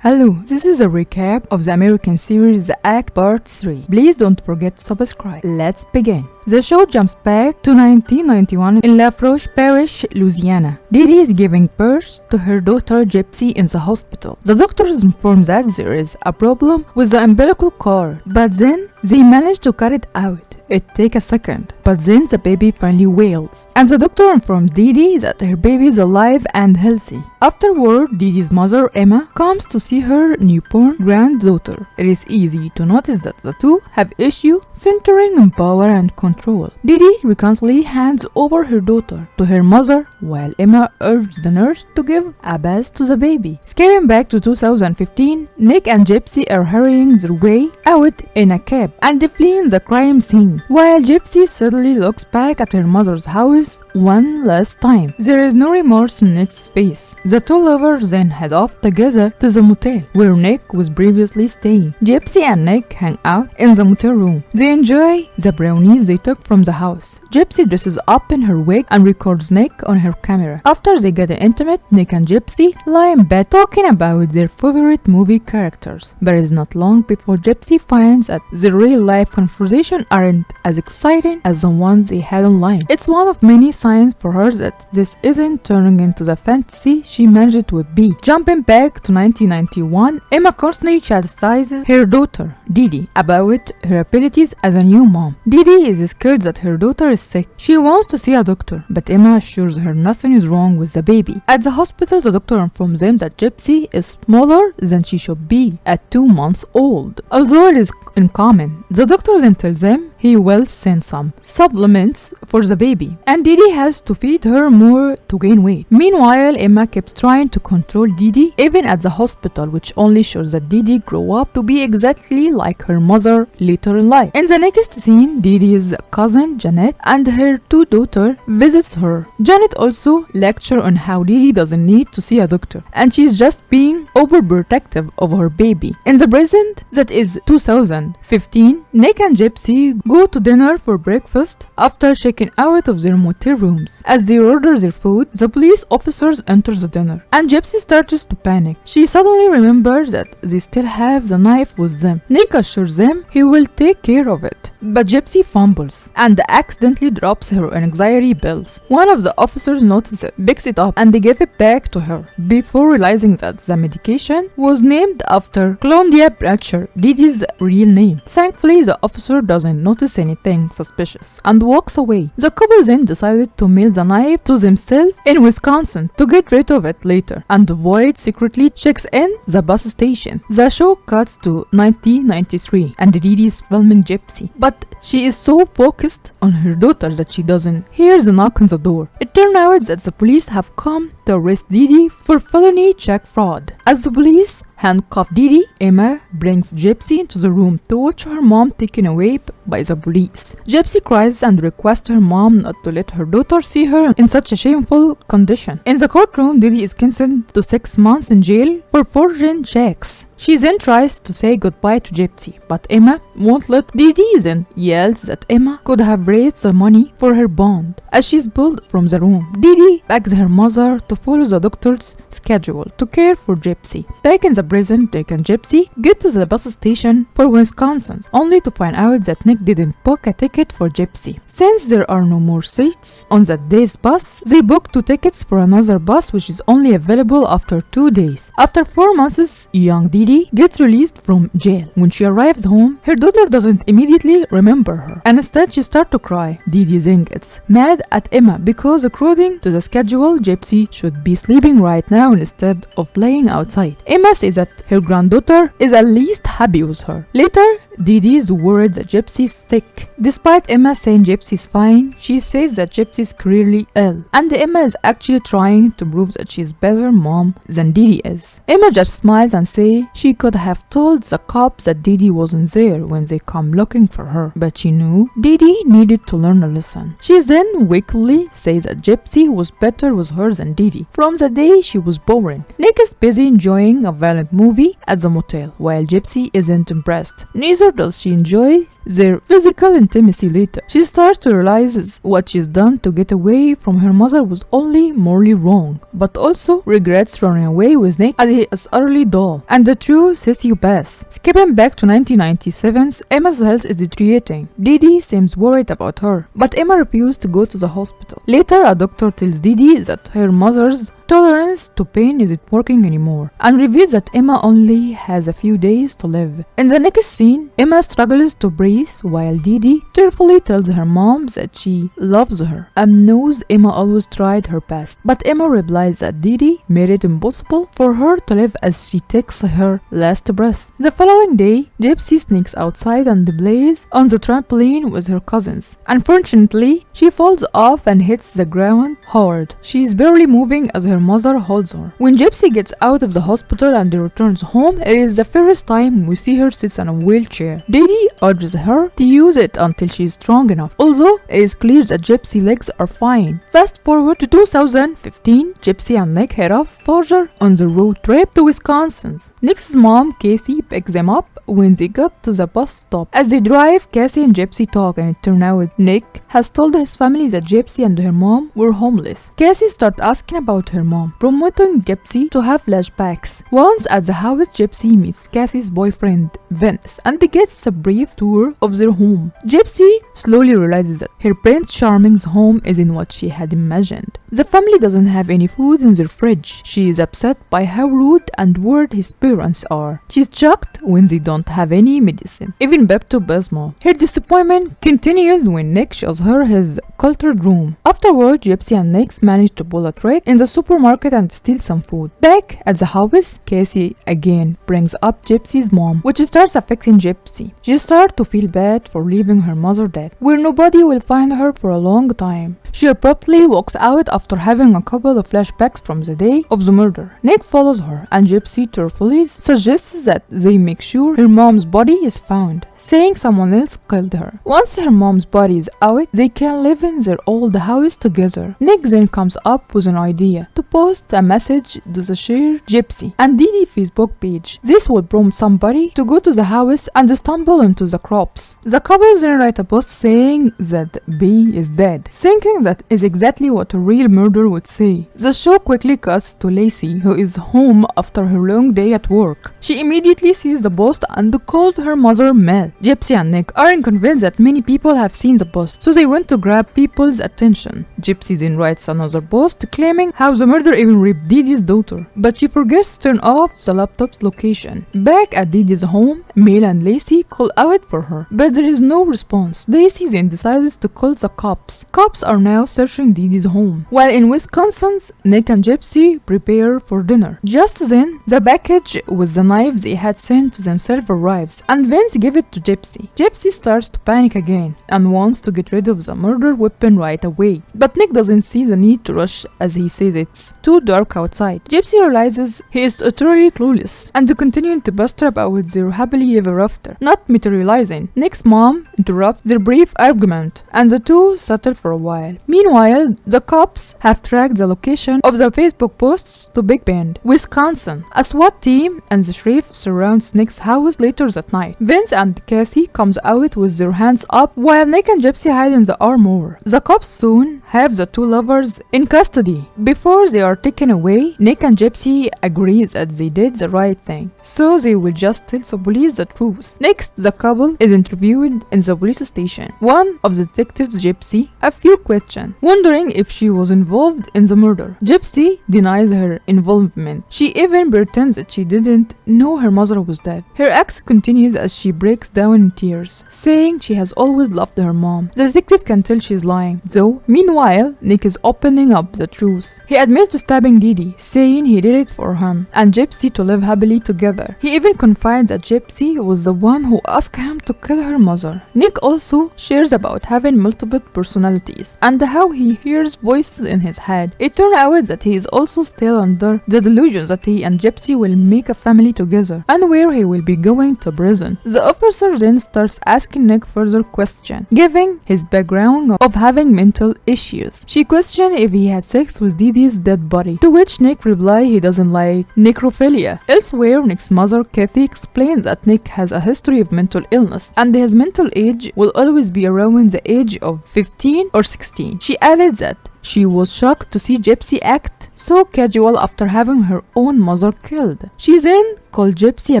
Hello, this is a recap of the American series The Act Part 3. Please don't forget to subscribe. Let's begin. The show jumps back to 1991 in Lafourche Parish, Louisiana. Didi is giving birth to her daughter Gypsy in the hospital. The doctors inform that there is a problem with the umbilical cord, but then they manage to cut it out. It takes a second, but then the baby finally wails, and the doctor informs Didi that her baby is alive and healthy. Afterward, Didi's mother, Emma, comes to see her newborn granddaughter. It is easy to notice that the two have issues centering on power and control. Didi recently hands over her daughter to her mother, while Emma urges the nurse to give a bath to the baby. Skipping back to 2015, Nick and Gypsy are hurrying their way out in a cab and fleeing the crime scene, while Gypsy suddenly looks back at her mother's house one last time. There is no remorse on Nick's face. The two lovers then head off together to the motel where Nick was previously staying. Gypsy and Nick hang out in the motel room. They enjoy the brownies they took from the house. Gypsy dresses up in her wig and records Nick on her camera. After they get intimate, Nick and Gypsy lie in bed talking about their favorite movie characters. But it's not long before Gypsy finds that the real-life conversations aren't as exciting as the ones they had online. It's one of many signs for her that this isn't turning into the fantasy she imagined it would be. Jumping back to 1991, Emma constantly chastises her daughter, Didi, about her abilities as a new mom. Didi is scared that her daughter is sick. She wants to see a doctor, but Emma assures her nothing is wrong with the baby. At the hospital, the doctor informs them that Gypsy is smaller than she should be at 2 months old. Although it is uncommon, the doctor then tells them he will send some supplements for the baby, and Didi has to feed her more to gain weight. Meanwhile, Emma keeps trying to control Didi even at the hospital, which only shows that Didi grew up to be exactly like her mother later in life. In the next scene, Didi's cousin Janet and her two daughters visits her. Janet also lectures on how Didi doesn't need to see a doctor, and she's just being overprotective of her baby. In the present, that is 2015, Nick and Gypsy go to dinner for breakfast after checking out of their motel rooms. As they order their food, the police officers enter the dinner, and Gypsy starts to panic. She suddenly remembers that they still have the knife with them. Nick assures them he will take care of it, but Gypsy fumbles and accidentally drops her anxiety pills. One of the officers notices it, picks it up, and they give it back to her before realizing that the medication was named after Claudia Bratcher, Didi's real name. Thankfully, the officer doesn't notice anything suspicious and walks away. The couple then decided to mail the knife to themselves in Wisconsin to get rid of it later, and Voight secretly checks in the bus station. The show cuts to 1993 and Didi is filming Gypsy, but she is so focused on her daughter that she doesn't hear the knock on the door. It turns out that the police have come to arrest Didi for felony check fraud. As the police handcuff Didi, Emma brings Gypsy into the room to watch her mom taken away by the police. Gypsy cries and requests her mom not to let her daughter see her in such a shameful condition. In the courtroom, Didi is sentenced to 6 months in jail for forging checks. She then tries to say goodbye to Gypsy, but Emma won't let. Didi then yells that Emma could have raised the money for her bond. As she's pulled from the room, Didi begs her mother to follow the doctor's schedule to care for Gypsy. Back in the prison, Nick and Gypsy get to the bus station for Wisconsin, only to find out that Nick didn't book a ticket for Gypsy. Since there are no more seats on that day's bus, they book 2 tickets for another bus which is only available after 2 days. After 4 months, young Didi gets released from jail. When she arrives home, her daughter doesn't immediately remember her, and instead she starts to cry. Didi then gets mad at Emma because according to the schedule, Gypsy should be sleeping right now instead of playing outside. Emma says that her granddaughter is at least happy with her. Later, Didi is worried that Gypsy is sick. Despite Emma saying Gypsy is fine, she says that Gypsy is clearly ill, and Emma is actually trying to prove that she is better mom than Didi is. Emma just smiles and says she could have told the cops that Didi wasn't there when they come looking for her, but she knew Didi needed to learn a lesson. She then weakly says that Gypsy was better with her than Didi from the day she was born. Nick is busy enjoying a violent movie at the motel, while Gypsy isn't impressed. Neither neither does she enjoy their physical intimacy later. She starts to realize what she's done to get away from her mother was only morally wrong, but also regrets running away with Nick as he is utterly dull and the true sociopath. Skipping back to 1997, Emma's health is deteriorating. Dee Dee seems worried about her, but Emma refused to go to the hospital. Later, a doctor tells Dee Dee that her mother's tolerance to pain isn't working anymore and reveals that Emma only has a few days to live. In the next scene, Emma struggles to breathe while Dee Dee tearfully tells her mom that she loves her and knows Emma always tried her best. But Emma replies that Dee Dee made it impossible for her to live as she takes her last breath. The following day, Gypsy sneaks outside and plays on the trampoline with her cousins. Unfortunately, she falls off and hits the ground hard. She is barely moving as her mother holds her. When Gypsy gets out of the hospital and returns home, it is the first time we see her sit in a wheelchair. Dee Dee urges her to use it until she is strong enough, although it is clear that Gypsy's legs are fine. Fast forward to 2015, Gypsy and Nick head off further on the road trip to Wisconsin. Nick's mom, Casey, picks them up when they got to the bus stop. As they drive, Cassie and Gypsy talk, and it turns out Nick has told his family that Gypsy and her mom were homeless. Cassie starts asking about her mom, promoting Gypsy to have flashbacks. Once at the house, Gypsy meets Cassie's boyfriend, Vince, and gets a brief tour of their home. Gypsy slowly realizes that her Prince Charming's home isn't what she had imagined. The family doesn't have any food in their fridge. She is upset by how rude and weird his parents are. She's shocked when they don't have any medicine, even Pepto-Bismol. Her disappointment continues when Nick shows her his cultured room. Afterward, Gypsy and Nick manage to pull a trick in the supermarket and steal some food. Back at the house, Cassie again brings up Gypsy's mom, which starts affecting Gypsy. She starts to feel bad for leaving her mother dead, where nobody will find her for a long time. She abruptly walks out after having a couple of flashbacks from the day of the murder. Nick follows her, and Gypsy tearfully suggests that they make sure her mom's body is found, saying someone else killed her. Once her mom's body is out, they can live in their old house together. Nick then comes up with an idea to post a message to the shared Gypsy and Dee Dee Facebook page. This would prompt somebody to go to the house and stumble into the crops. The couple then write a post saying that B is dead, thinking that is exactly what a real murderer would say. The show quickly cuts to Lacey, who is home after her long day at work. She immediately sees the post and calls her mother Mel. Gypsy and Nick aren't convinced that many people have seen the post, so they went to grab people's attention. Gypsy then writes another post claiming how the murderer even raped Dee Dee's daughter, but she forgets to turn off the laptop's location. Back at Dee Dee's home, Mel and Lacey call out for her, but there is no response. Lacey then decides to call the cops. Cops are now searching Dee Dee's home. While in Wisconsin, Nick and Gypsy prepare for dinner. Just then, the package with the knives they had sent to themselves arrives, and Vince gives it to Gypsy. Gypsy starts to panic again and wants to get rid of the murder weapon right away, but Nick doesn't see the need to rush as he says it's too dark outside. Gypsy realizes he is utterly clueless and to continue to bluster about their happily ever after, not materializing. Nick's mom interrupts their brief argument, and the two settle for a while. Meanwhile, the cops have tracked the location of the Facebook posts to Big Bend, Wisconsin. A SWAT team and the sheriff surrounds Nick's house later that night. Vince and Cassie comes out with their hands up while Nick and Gypsy hide in the armor. The cops soon have the two lovers in custody. Before they are taken away, Nick and Gypsy agree that they did the right thing, so they will just tell the police the truth. Next, the couple is interviewed in the police station. One of the detectives, Gypsy, a few questions, wondering if she was involved in the murder. Gypsy denies her involvement. She even pretends that she didn't know her mother was dead. Her ex continues as she breaks down in tears, saying she has always loved her mom. The detective can tell she's lying, though. Meanwhile, Nick is opening up the truth. He admits to stabbing Dee Dee, saying he did it for him and Gypsy to live happily together. He even confides that Gypsy was the one who asked him to kill her mother. Nick also shares about having multiple personalities and how he hears voices in his head. It turns out that he is also still under the delusion that he and Gypsy will make a family together and where he will be going to prison. The officer then starts asking Nick further questions, giving his background of having mental issues. She questioned if he had sex with Dee Dee's dead body, to which Nick replies he doesn't like necrophilia. Elsewhere, Nick's mother, Kathy, explains that Nick has a history of mental illness, and his mental age will always be around the age of 15 or 16. She added that she was shocked to see Gypsy act so casual after having her own mother killed. She then called Gypsy a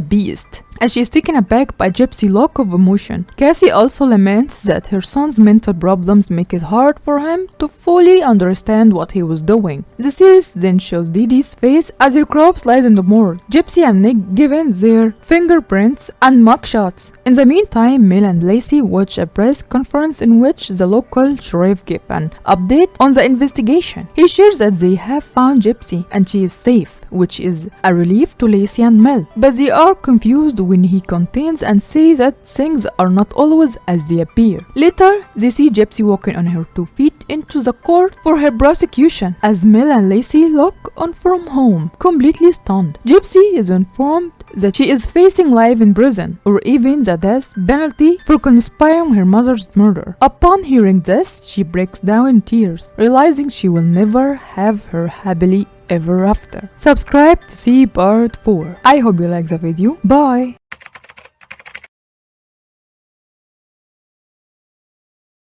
beast, as she is taken aback by Gypsy's lack of emotion. Cassie also laments that her son's mental problems make it hard for him to fully understand what he was doing. The series then shows Dee Dee's face as her corpse lies in the morgue, Gypsy and Nick given their fingerprints and mugshots. In the meantime, Mel and Lacey watch a press conference in which the local sheriff gives an update on the investigation. He shares that they have found Gypsy and she is safe, which is a relief to Lacey and Mel, but they are confused when he contains and say that things are not always as they appear. Later, they see Gypsy walking on her 2 feet into the court for her prosecution, as Mel and Lacey look on from home, completely stunned. Gypsy is informed that she is facing life in prison, or even the death penalty for conspiring her mother's murder. Upon hearing this, she breaks down in tears, realizing she will never have her happily ever after. Subscribe to see part 4. I hope you like the video. Bye!